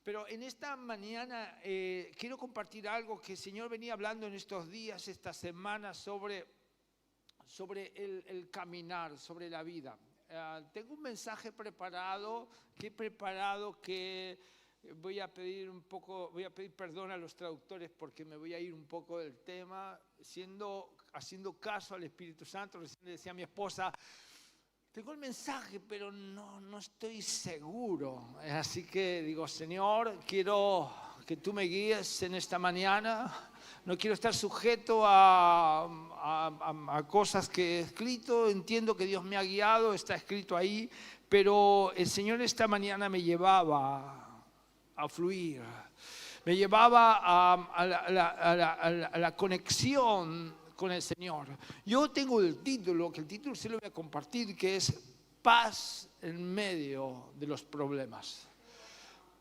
Pero en esta mañana quiero compartir algo que el Señor venía hablando en estos días, esta semana, sobre el caminar, sobre la vida. Tengo un mensaje preparado, que voy a pedir perdón a los traductores porque me voy a ir un poco del tema, haciendo caso al Espíritu Santo. Recién le decía a mi esposa, tengo el mensaje, pero no estoy seguro. Así que digo, Señor, quiero que tú me guíes en esta mañana. No quiero estar sujeto a cosas que he escrito. Entiendo que Dios me ha guiado, está escrito ahí. Pero el Señor esta mañana me llevaba a fluir. Me llevaba a la conexión con el Señor. Yo tengo el título se lo voy a compartir, que es Paz en medio de los problemas.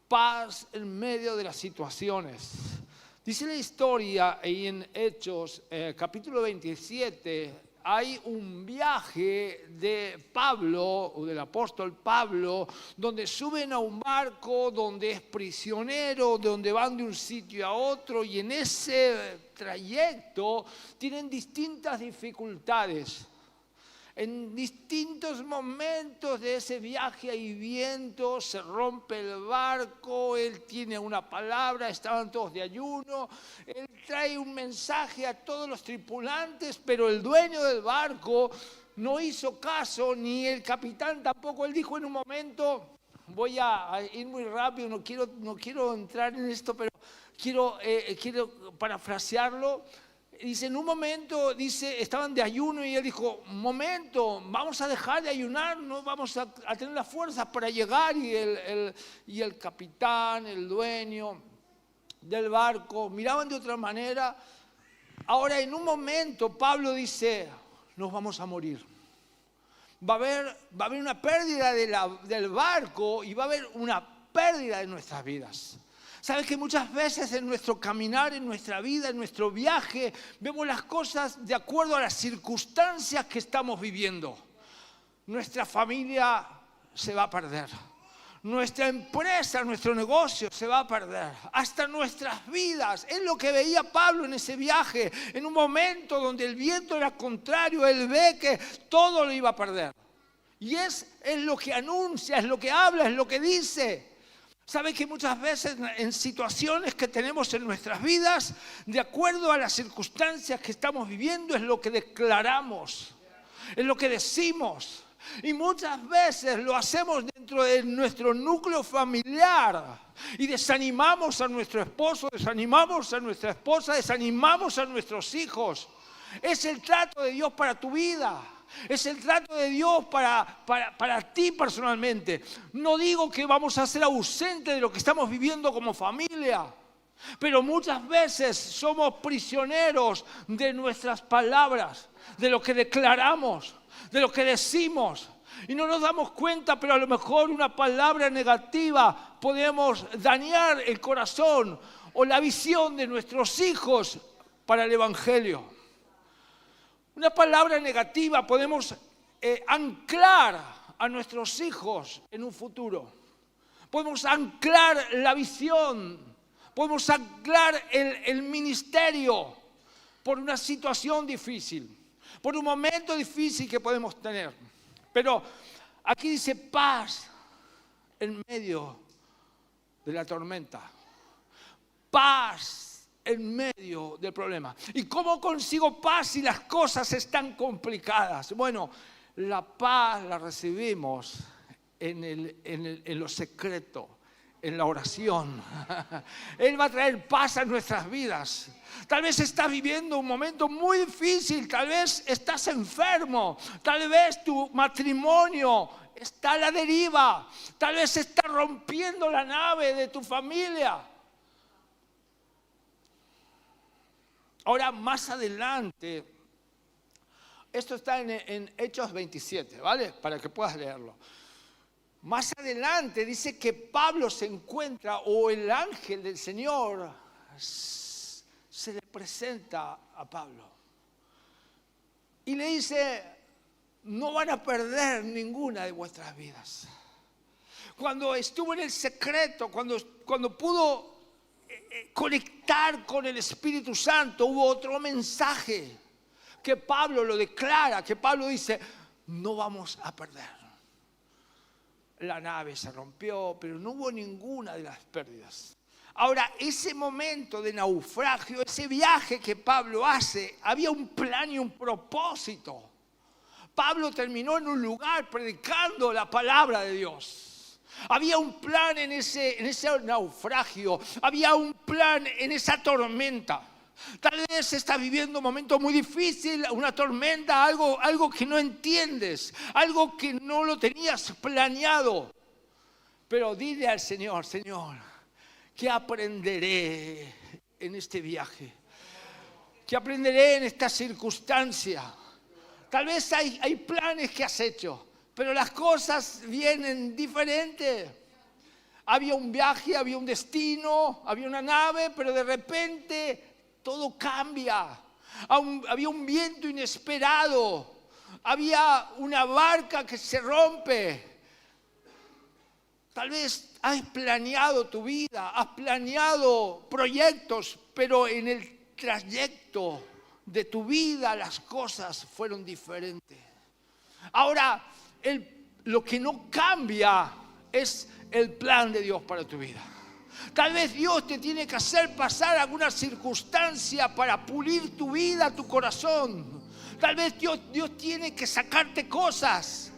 Paz en medio de las situaciones. Dice la historia ahí en Hechos, capítulo 27, hay un viaje de Pablo, o del apóstol Pablo, donde suben a un barco, donde es prisionero, donde van de un sitio a otro, y en ese trayecto tienen distintas dificultades. En distintos momentos de ese viaje hay viento, se rompe el barco, él tiene una palabra, estaban todos de ayuno, él trae un mensaje a todos los tripulantes, pero el dueño del barco no hizo caso, ni el capitán tampoco. Él dijo en un momento, voy a ir muy rápido, no quiero entrar en esto, pero quiero parafrasearlo. Dice, en un momento, estaban de ayuno y él dijo, un momento, vamos a dejar de ayunar, no vamos a tener las fuerzas para llegar. Y el capitán, el dueño del barco, miraban de otra manera. Ahora, en un momento, Pablo dice, nos vamos a morir. Va a haber una pérdida del barco y va a haber una pérdida de nuestras vidas. ¿Sabes que muchas veces en nuestro caminar, en nuestra vida, en nuestro viaje, vemos las cosas de acuerdo a las circunstancias que estamos viviendo? Nuestra familia se va a perder. Nuestra empresa, nuestro negocio se va a perder. Hasta nuestras vidas. Es lo que veía Pablo en ese viaje. En un momento donde el viento era contrario, él ve que todo lo iba a perder. Y es lo que anuncia, es lo que habla, es lo que dice. ¿Sabe que muchas veces en situaciones que tenemos en nuestras vidas, de acuerdo a las circunstancias que estamos viviendo, es lo que declaramos, es lo que decimos? Y muchas veces lo hacemos dentro de nuestro núcleo familiar y desanimamos a nuestro esposo, desanimamos a nuestra esposa, desanimamos a nuestros hijos. Es el trato de Dios para tu vida. Es el trato de Dios para ti personalmente. No digo que vamos a ser ausentes de lo que estamos viviendo como familia, pero muchas veces somos prisioneros de nuestras palabras, de lo que declaramos, de lo que decimos. Y no nos damos cuenta, pero a lo mejor una palabra negativa podemos dañar el corazón o la visión de nuestros hijos para el Evangelio. Una palabra negativa podemos anclar a nuestros hijos en un futuro. Podemos anclar la visión. Podemos anclar el ministerio por una situación difícil, por un momento difícil que podemos tener. Pero aquí dice paz en medio de la tormenta. Paz en medio del problema. ¿Y cómo consigo paz si las cosas están complicadas? Bueno, la paz la recibimos en lo secreto, en la oración. Él va a traer paz a nuestras vidas. Tal vez estás viviendo un momento muy difícil, tal vez estás enfermo, tal vez tu matrimonio está a la deriva, tal vez se está rompiendo la nave de tu familia. Ahora, más adelante, esto está en Hechos 27, ¿vale? Para que puedas leerlo. Más adelante dice que Pablo se encuentra, o el ángel del Señor se le presenta a Pablo. Y le dice, no van a perder ninguna de vuestras vidas. cuando estuvo en el secreto, cuando pudo conectar con el Espíritu Santo, hubo otro mensaje que Pablo lo declara, que Pablo dice, no vamos a perder. La nave se rompió, pero no hubo ninguna de las pérdidas. Ahora, ese momento de naufragio, ese viaje que Pablo hace, había un plan y un propósito. Pablo terminó en un lugar predicando la palabra de Dios. Había un plan en ese naufragio, había un plan en esa tormenta. Tal vez estás viviendo un momento muy difícil, una tormenta, algo que no entiendes, algo que no lo tenías planeado. Pero dile al Señor, Señor, ¿qué aprenderé en este viaje? ¿Qué aprenderé en esta circunstancia? Tal vez hay planes que has hecho, pero las cosas vienen diferentes. Había un viaje, había un destino, había una nave, pero de repente todo cambia. Había un viento inesperado. Había una barca que se rompe. Tal vez has planeado tu vida, has planeado proyectos, pero en el trayecto de tu vida las cosas fueron diferentes. Ahora, lo que no cambia es el plan de Dios para tu vida. Tal vez Dios te tiene que hacer pasar alguna circunstancia para pulir tu vida, tu corazón. Tal vez Dios tiene que sacarte cosas.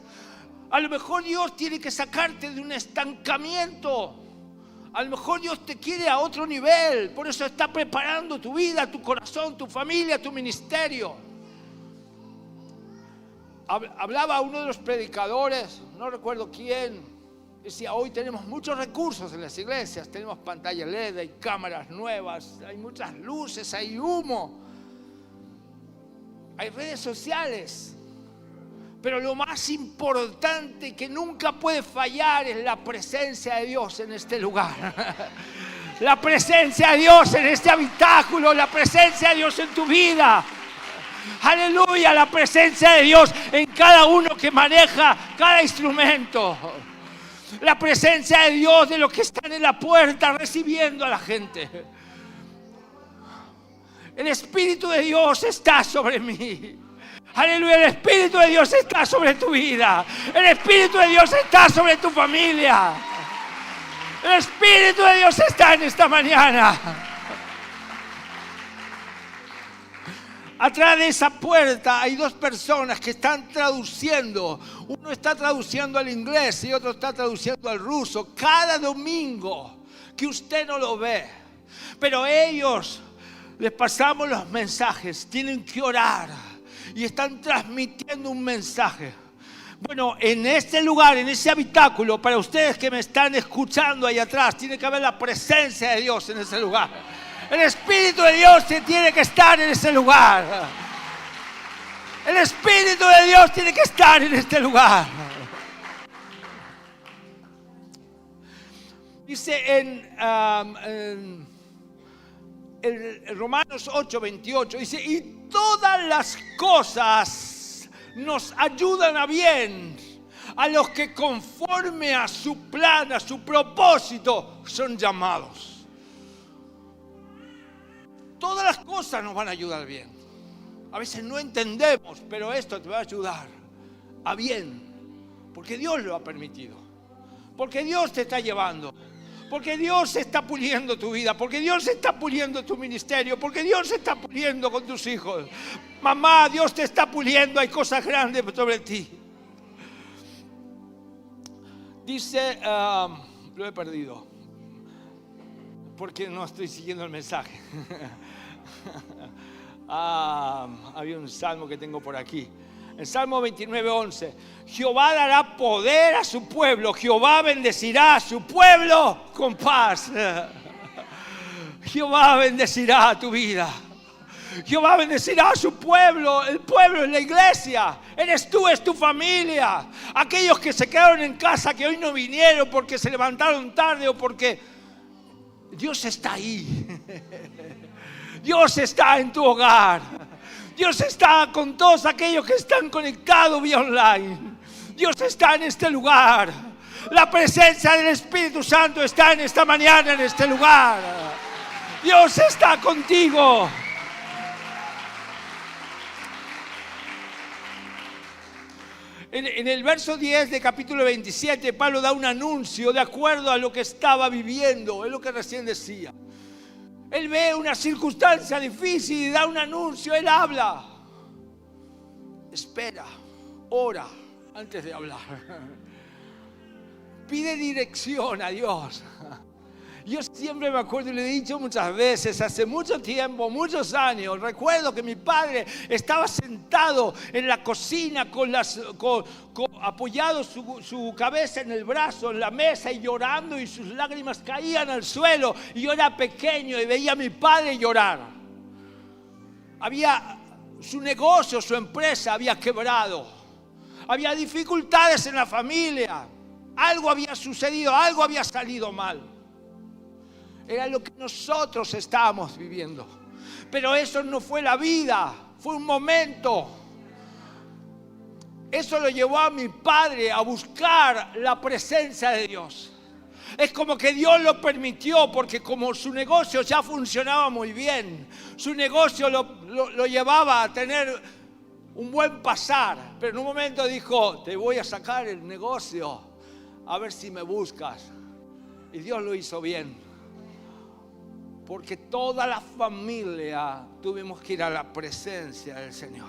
A lo mejor Dios tiene que sacarte de un estancamiento. A lo mejor Dios te quiere a otro nivel. Por eso está preparando tu vida, tu corazón, tu familia, tu ministerio. Hablaba uno de los predicadores, no recuerdo quién. Decía, hoy tenemos muchos recursos en las iglesias, tenemos pantalla LED, hay cámaras nuevas, hay muchas luces, hay humo, hay redes sociales, pero lo más importante que nunca puede fallar es la presencia de Dios en este lugar. La presencia de Dios en este habitáculo, la presencia de Dios en tu vida. Aleluya, la presencia de Dios en cada uno que maneja cada instrumento. La presencia de Dios de los que están en la puerta recibiendo a la gente. El Espíritu de Dios está sobre mí. Aleluya, el Espíritu de Dios está sobre tu vida. El Espíritu de Dios está sobre tu familia. El Espíritu de Dios está en esta mañana. Atrás de esa puerta hay dos personas que están traduciendo. Uno está traduciendo al inglés y otro está traduciendo al ruso. Cada domingo que usted no lo ve. Pero ellos les pasamos los mensajes. Tienen que orar y están transmitiendo un mensaje. Bueno, en este lugar, en ese habitáculo, para ustedes que me están escuchando ahí atrás, tiene que haber la presencia de Dios en ese lugar. El Espíritu de Dios tiene que estar en ese lugar. El Espíritu de Dios tiene que estar en este lugar. Dice en Romanos 8:28, dice, y todas las cosas nos ayudan a bien a los que conforme a su plan, a su propósito, son llamados. Todas las cosas nos van a ayudar bien. A veces no entendemos, pero esto te va a ayudar a bien. Porque Dios lo ha permitido. Porque Dios te está llevando. Porque Dios está puliendo tu vida. Porque Dios está puliendo tu ministerio. Porque Dios está puliendo con tus hijos. Mamá, Dios te está puliendo. Hay cosas grandes sobre ti. Dice, lo he perdido. Porque no estoy siguiendo el mensaje. Había un salmo que tengo por aquí. El Salmo 29:11. Jehová dará poder a su pueblo. Jehová bendecirá a su pueblo con paz. Jehová bendecirá a tu vida. Jehová bendecirá a su pueblo. El pueblo es la iglesia. Eres tú, es tu familia. Aquellos que se quedaron en casa, que hoy no vinieron porque se levantaron tarde o porque Dios está ahí. Dios está en tu hogar. Dios está con todos aquellos que están conectados vía online. Dios está en este lugar. La presencia del Espíritu Santo está en esta mañana, en este lugar. Dios está contigo. En el verso 10 de capítulo 27, Pablo da un anuncio de acuerdo a lo que estaba viviendo. Es lo que recién decía. Él ve una circunstancia difícil y da un anuncio. Él habla. Espera, ora antes de hablar. Pide dirección a Dios. Yo siempre me acuerdo y le he dicho muchas veces, hace mucho tiempo, muchos años, recuerdo que mi padre estaba sentado en la cocina apoyado su cabeza en el brazo, en la mesa y llorando, y sus lágrimas caían al suelo, y yo era pequeño y veía a mi padre llorar. Su negocio, su empresa había quebrado, había dificultades en la familia, algo había sucedido, algo había salido mal. Era lo que nosotros estábamos viviendo. Pero eso no fue la vida, fue un momento. Eso lo llevó a mi padre a buscar la presencia de Dios. Es como que Dios lo permitió, porque como su negocio ya funcionaba muy bien, su negocio lo llevaba a tener un buen pasar. Pero en un momento dijo, te voy a sacar el negocio, a ver si me buscas. Y Dios lo hizo bien. Porque toda la familia tuvimos que ir a la presencia del Señor.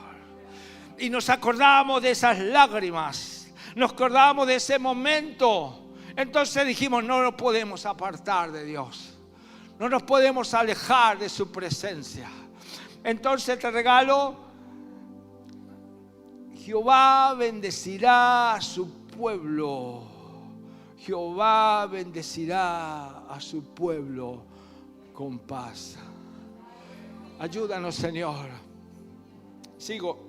Y nos acordábamos de esas lágrimas, nos acordábamos de ese momento. Entonces dijimos, no nos podemos apartar de Dios, no nos podemos alejar de su presencia. Entonces te regalo, Jehová bendecirá a su pueblo. Jehová bendecirá a su pueblo con paz. Ayúdanos, Señor. Sigo.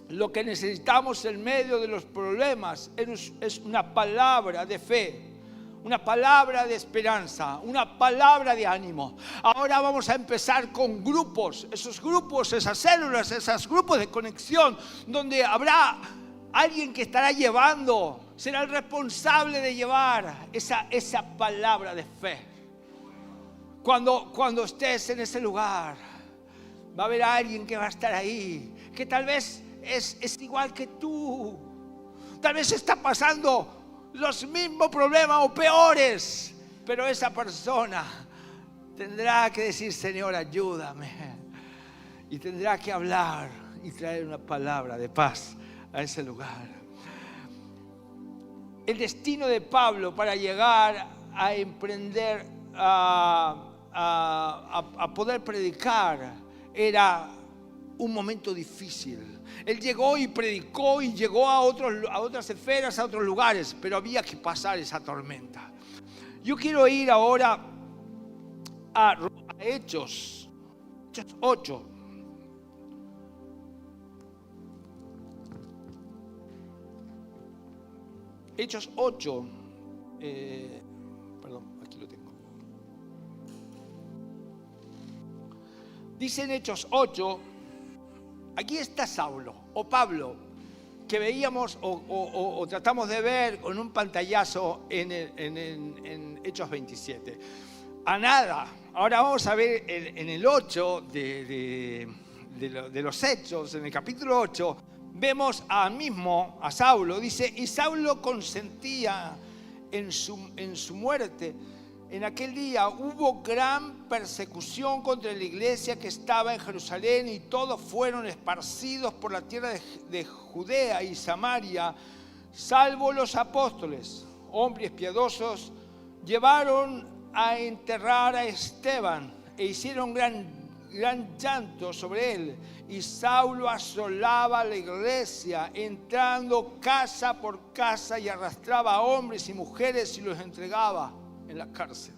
Lo que necesitamos en medio de los problemas es una palabra de fe, una palabra de esperanza, una palabra de ánimo. Ahora vamos a empezar con grupos, esos grupos, esas células, esos grupos de conexión, donde habrá alguien que estará llevando, será el responsable de llevar esa palabra de fe. Cuando estés en ese lugar, va a haber alguien que va a estar ahí, que tal vez es igual que tú. Tal vez está pasando los mismos problemas o peores, pero esa persona tendrá que decir, Señor, ayúdame. Y tendrá que hablar y traer una palabra de paz a ese lugar. El destino de Pablo para llegar a emprender, a poder predicar, era un momento difícil. Él llegó y predicó y llegó a otras esferas, a otros lugares, pero había que pasar esa tormenta. Yo quiero ir ahora a Hechos 8. Hechos 8. Perdón, aquí lo tengo. Dice en Hechos 8, aquí está Saulo o Pablo, que veíamos o tratamos de ver con un pantallazo en Hechos 27. A nada. Ahora vamos a ver en el 8 de los Hechos, en el capítulo 8, vemos a Saulo, dice, y Saulo consentía en su muerte. En aquel día hubo gran persecución contra la iglesia que estaba en Jerusalén, y todos fueron esparcidos por la tierra de Judea y Samaria, salvo los apóstoles. Hombres piadosos llevaron a enterrar a Esteban e hicieron gran llanto sobre él. Y Saulo asolaba la iglesia, entrando casa por casa, y arrastraba a hombres y mujeres y los entregaba en la cárcel.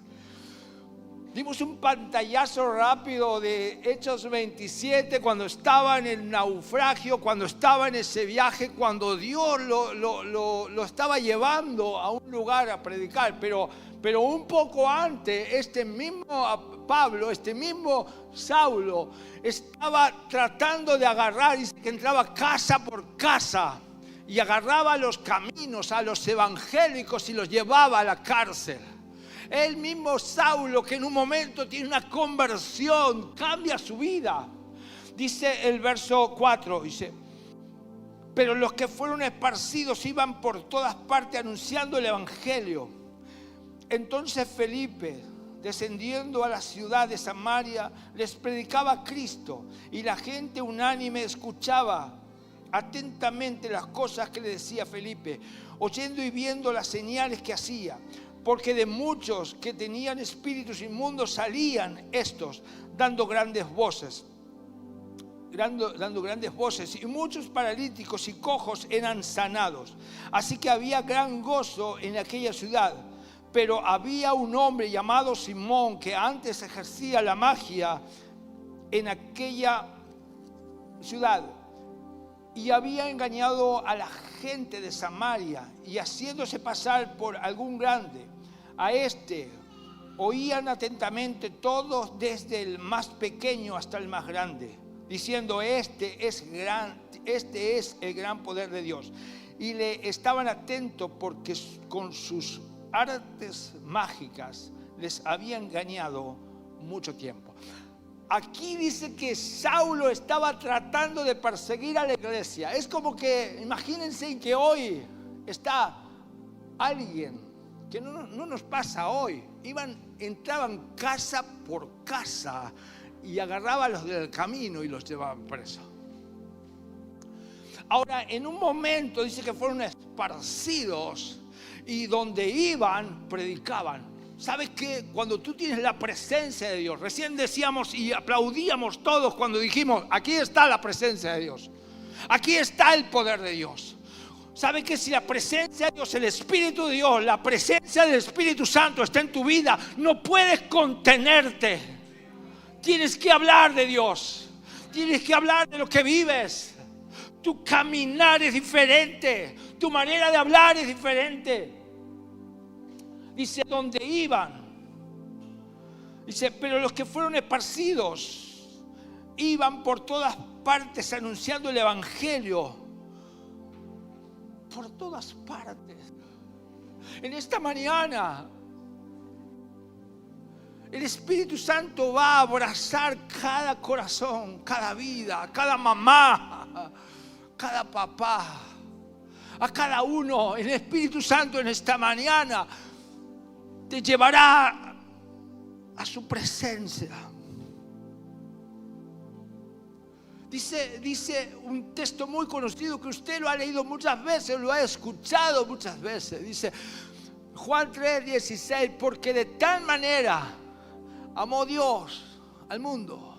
Dimos un pantallazo rápido de Hechos 27, cuando estaba en el naufragio, cuando estaba en ese viaje, cuando Dios lo estaba llevando a un lugar a predicar. Pero un poco antes, este mismo Pablo, este mismo Saulo, estaba tratando de agarrar, dice que entraba casa por casa y agarraba los caminos a los evangélicos y los llevaba a la cárcel. El mismo Saulo que en un momento tiene una conversión, cambia su vida. Dice el verso 4, dice: pero los que fueron esparcidos iban por todas partes anunciando el evangelio. Entonces Felipe, descendiendo a la ciudad de Samaria, les predicaba a Cristo, y la gente unánime escuchaba atentamente las cosas que le decía Felipe, oyendo y viendo las señales que hacía, porque de muchos que tenían espíritus inmundos salían estos dando grandes voces, y muchos paralíticos y cojos eran sanados. Así que había gran gozo en aquella ciudad. Pero había un hombre llamado Simón que antes ejercía la magia en aquella ciudad y había engañado a la gente de Samaria, y haciéndose pasar por algún grande, a este oían atentamente todos, desde el más pequeño hasta el más grande, diciendo: este es el gran poder de Dios. Y le estaban atentos porque con sus artes mágicas les había engañado mucho tiempo. Aquí dice que Saulo estaba tratando de perseguir a la iglesia. Es como que, imagínense que hoy está alguien, que no nos pasa hoy, entraban casa por casa y agarraban a los del camino y los llevaban presos. Ahora, en un momento dice que fueron esparcidos y donde iban, predicaban. ¿Sabes qué? Cuando tú tienes la presencia de Dios, recién decíamos y aplaudíamos todos cuando dijimos: aquí está la presencia de Dios, aquí está el poder de Dios. ¿Sabes qué? Si la presencia de Dios, el Espíritu de Dios, la presencia del Espíritu Santo está en tu vida, no puedes contenerte. Tienes que hablar de Dios, tienes que hablar de lo que vives. Tu caminar es diferente, tu manera de hablar es diferente. Dice: donde iban. Dice: pero los que fueron esparcidos iban por todas partes anunciando el evangelio. Por todas partes. En esta mañana el Espíritu Santo va a abrazar cada corazón, cada vida, cada mamá, cada papá, a cada uno. El Espíritu Santo en esta mañana te llevará a su presencia. Dice un texto muy conocido que usted lo ha leído muchas veces, lo ha escuchado muchas veces. Dice Juan 3:16: porque de tal manera amó Dios al mundo,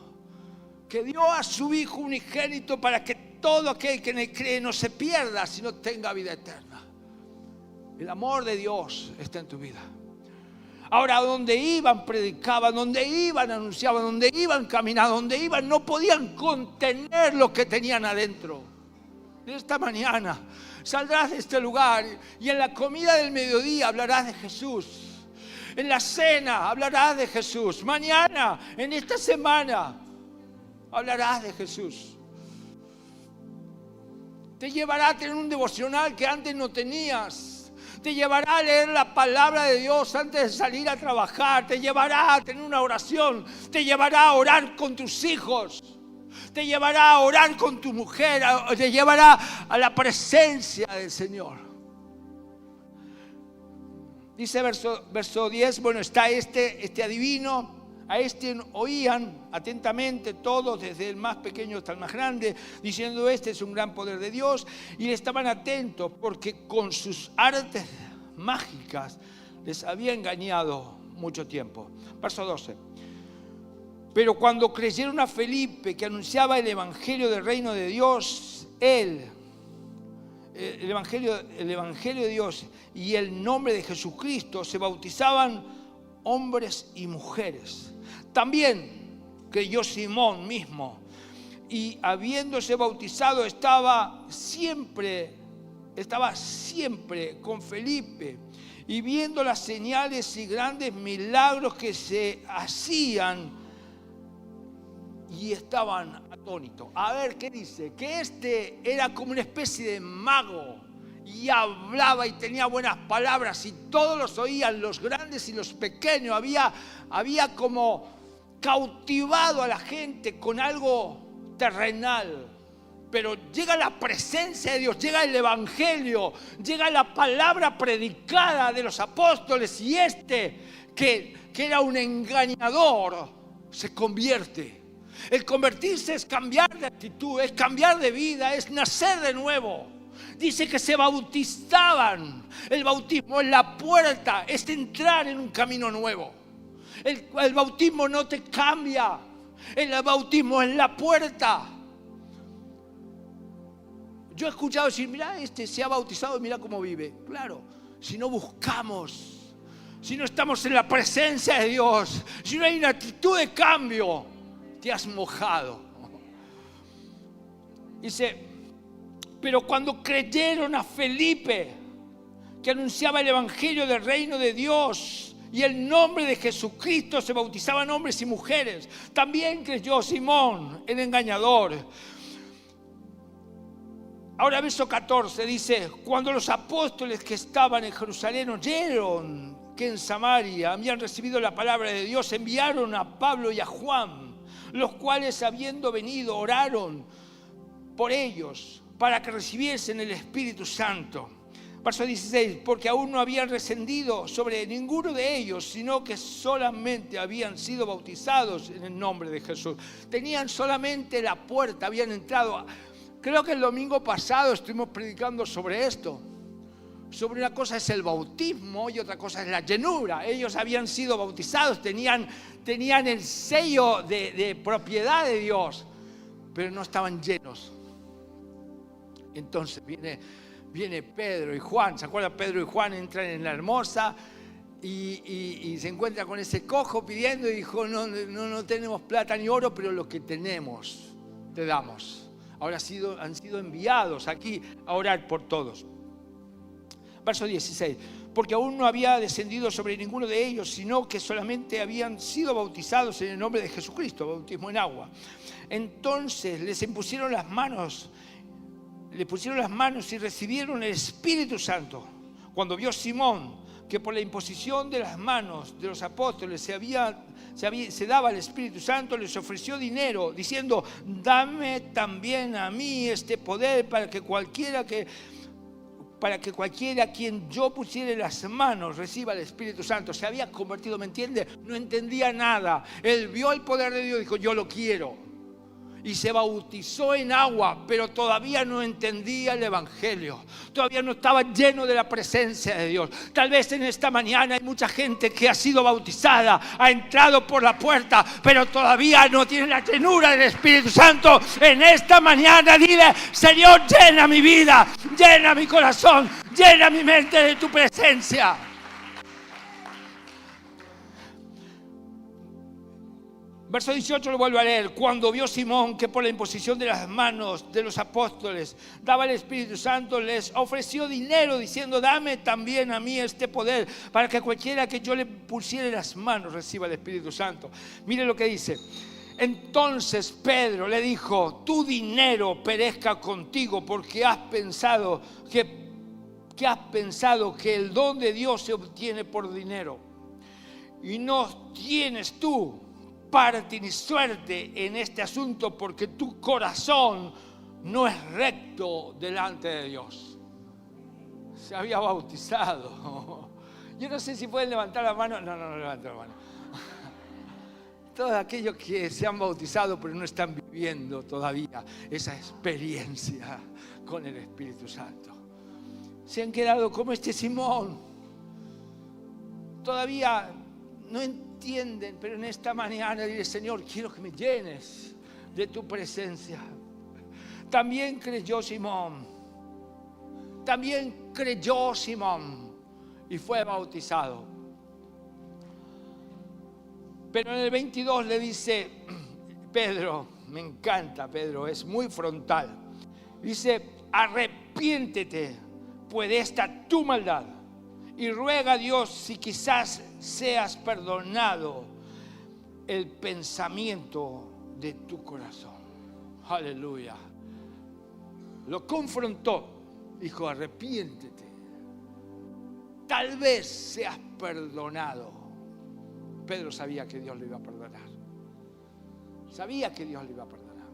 que dio a su Hijo unigénito, para que todo aquel que en él cree no se pierda, sino tenga vida eterna. El amor de Dios está en tu vida. Ahora, donde iban, predicaban, donde iban, anunciaban, donde iban, caminaban, donde iban, no podían contener lo que tenían adentro. Esta mañana saldrás de este lugar y en la comida del mediodía hablarás de Jesús. En la cena hablarás de Jesús. Mañana, en esta semana, hablarás de Jesús. Te llevará a tener un devocional que antes no tenías. Te llevará a leer la palabra de Dios antes de salir a trabajar. Te llevará a tener una oración. Te llevará a orar con tus hijos. Te llevará a orar con tu mujer. Te llevará a la presencia del Señor. Dice verso 10, bueno, está este adivino. A este oían atentamente todos, desde el más pequeño hasta el más grande, diciendo: este es un gran poder de Dios. Y estaban atentos porque con sus artes mágicas les había engañado mucho tiempo. Verso 12. Pero cuando creyeron a Felipe, que anunciaba el evangelio del reino de Dios, el evangelio de Dios y el nombre de Jesucristo, se bautizaban hombres y mujeres. También creyó Simón mismo, y habiéndose bautizado estaba siempre con Felipe, y viendo las señales y grandes milagros que se hacían, y estaban atónito. A ver, ¿qué dice? Que este era como una especie de mago y hablaba y tenía buenas palabras y todos los oían, los grandes y los pequeños. Había como cautivado a la gente con algo terrenal. Pero llega la presencia de Dios, llega el Evangelio, llega la palabra predicada de los apóstoles y que era un engañador, se convierte. El convertirse es cambiar de actitud, es cambiar de vida, es nacer de nuevo. Dice que se bautizaban. El bautismo es la puerta, es entrar en un camino nuevo. El bautismo no te cambia, el bautismo es la puerta. Yo he escuchado decir, mira, se ha bautizado y mira cómo vive. Claro, si no buscamos, si no estamos en la presencia de Dios, si no hay una actitud de cambio, te has mojado. Dice, pero cuando creyeron a Felipe, que anunciaba el evangelio del reino de Dios y el nombre de Jesucristo, se bautizaban hombres y mujeres. También creyó Simón, el engañador. Ahora verso 14 dice, cuando los apóstoles que estaban en Jerusalén oyeron que en Samaria habían recibido la palabra de Dios, enviaron a Pablo y a Juan, los cuales habiendo venido oraron por ellos para que recibiesen el Espíritu Santo. Verso 16, porque aún no habían descendido sobre ninguno de ellos, sino que solamente habían sido bautizados en el nombre de Jesús. Tenían solamente la puerta, habían entrado. Creo que el domingo pasado estuvimos predicando sobre esto. Sobre una cosa es el bautismo y otra cosa es la llenura. Ellos habían sido bautizados, tenían el sello de propiedad de Dios, pero no estaban llenos. Entonces viene Pedro y Juan. ¿Se acuerdan? Pedro y Juan entran en la Hermosa y se encuentra con ese cojo pidiendo y dijo, no tenemos plata ni oro, pero lo que tenemos te damos. Ahora han sido enviados aquí a orar por todos. Verso 16. Porque aún no había descendido sobre ninguno de ellos, sino que solamente habían sido bautizados en el nombre de Jesucristo, bautismo en agua. Entonces les pusieron las manos y recibieron el Espíritu Santo. Cuando vio Simón que por la imposición de las manos de los apóstoles se daba el Espíritu Santo, les ofreció dinero, diciendo, dame también a mí este poder para que cualquiera a quien yo pusiere las manos reciba el Espíritu Santo. Se había convertido, ¿me entiende? No entendía nada. Él vio el poder de Dios y dijo, yo lo quiero. Y se bautizó en agua, pero todavía no entendía el Evangelio. Todavía no estaba lleno de la presencia de Dios. Tal vez en esta mañana hay mucha gente que ha sido bautizada, ha entrado por la puerta, pero todavía no tiene la llenura del Espíritu Santo. En esta mañana dile, Señor, llena mi vida, llena mi corazón, llena mi mente de tu presencia. Verso 18 lo vuelvo a leer. Cuando vio Simón que por la imposición de las manos de los apóstoles daba el Espíritu Santo, les ofreció dinero diciendo, dame también a mí este poder para que cualquiera que yo le pusiere las manos reciba el Espíritu Santo. Mire lo que dice. Entonces Pedro le dijo, tu dinero perezca contigo porque has pensado que el don de Dios se obtiene por dinero. Y no tienes tú parte ni suerte en este asunto porque tu corazón no es recto delante de Dios. Se había bautizado. Yo no sé si pueden levantar la mano. No levanten la mano. Todos aquellos que se han bautizado pero no están viviendo todavía esa experiencia con el Espíritu Santo. Se han quedado como este Simón. Todavía no entienden, pero en esta mañana dile, Señor, quiero que me llenes de tu presencia. También creyó Simón y fue bautizado. Pero en el 22 le dice Pedro, me encanta Pedro, es muy frontal. Dice, arrepiéntete pues de esta tu maldad y ruega a Dios si quizás seas perdonado el pensamiento de tu corazón. Aleluya. Lo confrontó. Dijo, arrepiéntete. Tal vez seas perdonado. Pedro sabía que Dios lo iba a perdonar. Sabía que Dios le iba a perdonar.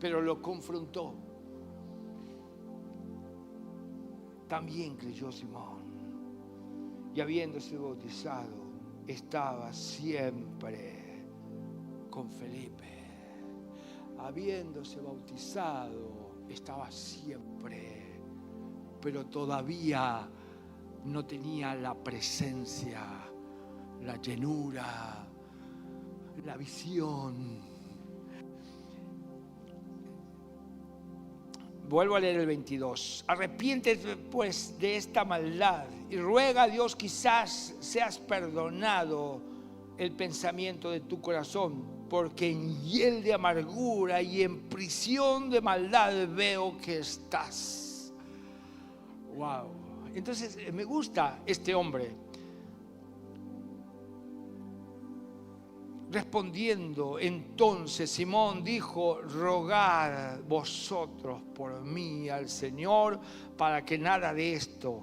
Pero lo confrontó. También creyó Simón. Y habiéndose bautizado, estaba siempre con Felipe. Habiéndose bautizado, estaba siempre, pero todavía no tenía la presencia, la llenura, la visión. Vuelvo a leer el 22. Arrepiéntete pues de esta maldad y ruega a Dios, quizás seas perdonado el pensamiento de tu corazón, porque en hiel de amargura y en prisión de maldad veo que estás. Wow. Entonces me gusta este hombre. Respondiendo entonces Simón dijo, rogad vosotros por mí al Señor para que nada de esto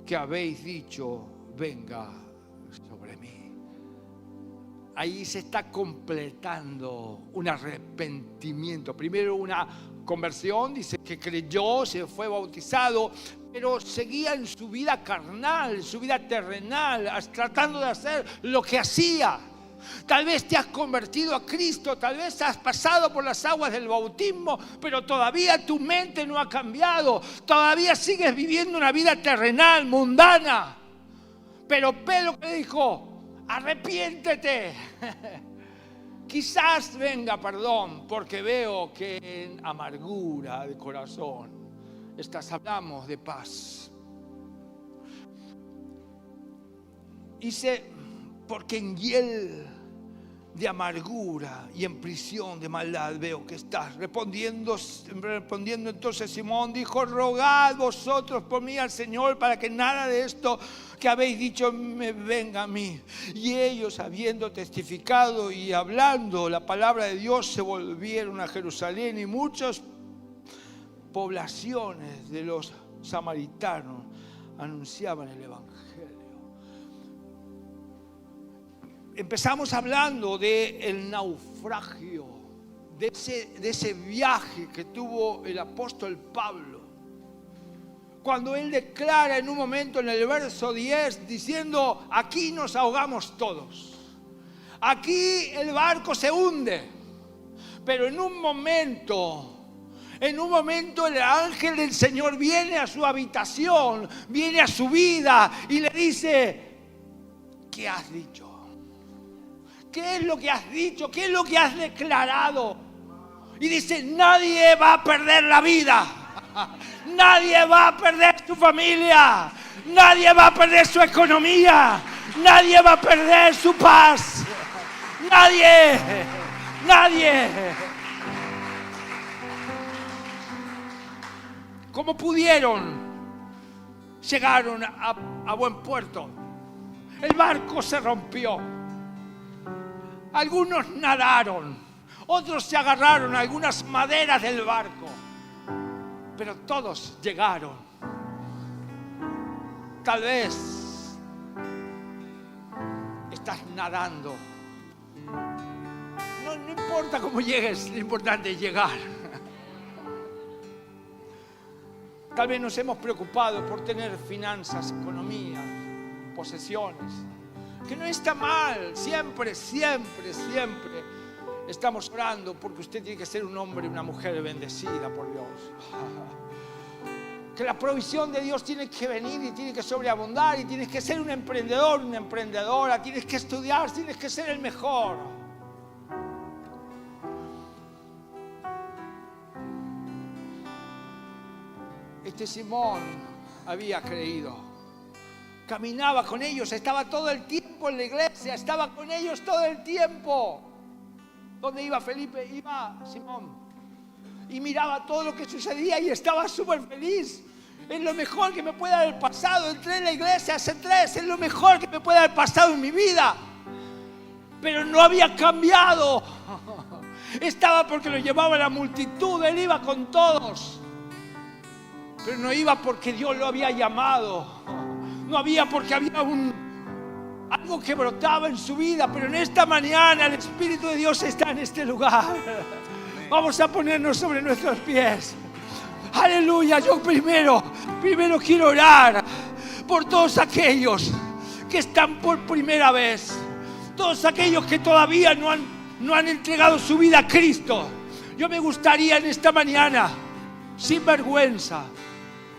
que habéis dicho venga sobre mí. Ahí se está completando un arrepentimiento. Primero una conversión, dice que creyó, se fue bautizado, pero seguía en su vida carnal, en su vida terrenal, tratando de hacer lo que hacía. Tal vez te has convertido a Cristo, tal vez has pasado por las aguas del bautismo, pero todavía tu mente no ha cambiado, todavía sigues viviendo una vida terrenal, mundana. Pero Pedro le dijo, arrepiéntete. Quizás venga perdón, porque veo que en amargura de corazón hablamos de paz. Dice, porque en hiel de amargura y en prisión de maldad veo que estás. Respondiendo entonces Simón dijo, rogad vosotros por mí al Señor para que nada de esto que habéis dicho me venga a mí. Y ellos, habiendo testificado y hablando la palabra de Dios, se volvieron a Jerusalén, y muchas poblaciones de los samaritanos anunciaban el Evangelio. Empezamos hablando del naufragio, de ese viaje que tuvo el apóstol Pablo. Cuando él declara en un momento en el verso 10, diciendo, aquí nos ahogamos todos. Aquí el barco se hunde. Pero en un momento el ángel del Señor viene a su habitación, viene a su vida y le dice, ¿qué has dicho? ¿Qué es lo que has dicho? ¿Qué es lo que has declarado? Y dice, nadie va a perder la vida. Nadie va a perder su familia. Nadie va a perder su economía. Nadie va a perder su paz. Nadie. ¿Cómo pudieron? Llegaron a buen puerto. El barco se rompió. Algunos nadaron, otros se agarraron a algunas maderas del barco, pero todos llegaron. Tal vez estás nadando. No importa cómo llegues, lo importante es llegar. Tal vez nos hemos preocupado por tener finanzas, economía, posesiones. Que no está mal, siempre estamos orando porque usted tiene que ser un hombre y una mujer bendecida por Dios. Que la provisión de Dios tiene que venir y tiene que sobreabundar, y tienes que ser un emprendedor, una emprendedora, tienes que estudiar, tienes que ser el mejor. Este Simón había creído. Caminaba con ellos, estaba todo el tiempo en la iglesia, estaba con ellos todo el tiempo. ¿Dónde iba Felipe? Iba Simón. Y miraba todo lo que sucedía y estaba súper feliz. Es lo mejor que me puede haber pasado. Entré en la iglesia hace 3, es lo mejor que me puede haber pasado en mi vida. Pero no había cambiado. Estaba porque lo llevaba la multitud, él iba con todos. Pero no iba porque Dios lo había llamado. No había porque había algo que brotaba en su vida. Pero en esta mañana el Espíritu de Dios está en este lugar. Vamos a ponernos sobre nuestros pies. Aleluya. Yo primero quiero orar por todos aquellos que están por primera vez. Todos aquellos que todavía no han entregado su vida a Cristo. Yo me gustaría en esta mañana, sin vergüenza,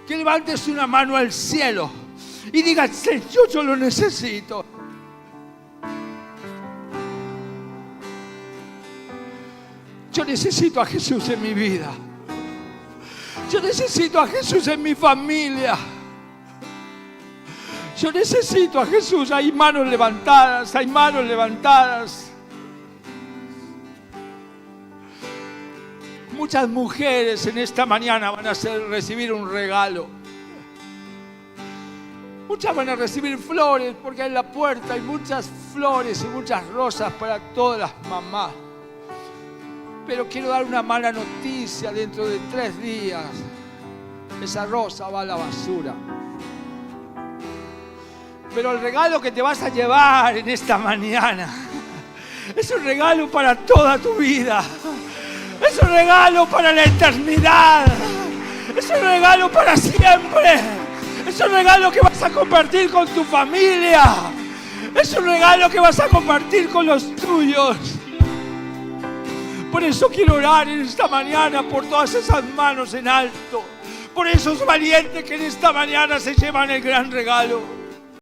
que levantes una mano al cielo y digas: Señor, yo lo necesito. Yo necesito a Jesús en mi vida. Yo necesito a Jesús en mi familia. Yo necesito a Jesús. Hay manos levantadas, hay manos levantadas. Muchas mujeres en esta mañana van a recibir un regalo. Muchas van a recibir flores, porque en la puerta hay muchas flores y muchas rosas para todas las mamás. Pero quiero dar una mala noticia: dentro de 3 días esa rosa va a la basura. Pero el regalo que te vas a llevar en esta mañana es un regalo para toda tu vida. Es un regalo para la eternidad. Es un regalo para siempre. Es un regalo que vas a compartir con tu familia. Es un regalo que vas a compartir con los tuyos. Por eso quiero orar en esta mañana por todas esas manos en alto. Por esos valientes que en esta mañana se llevan el gran regalo.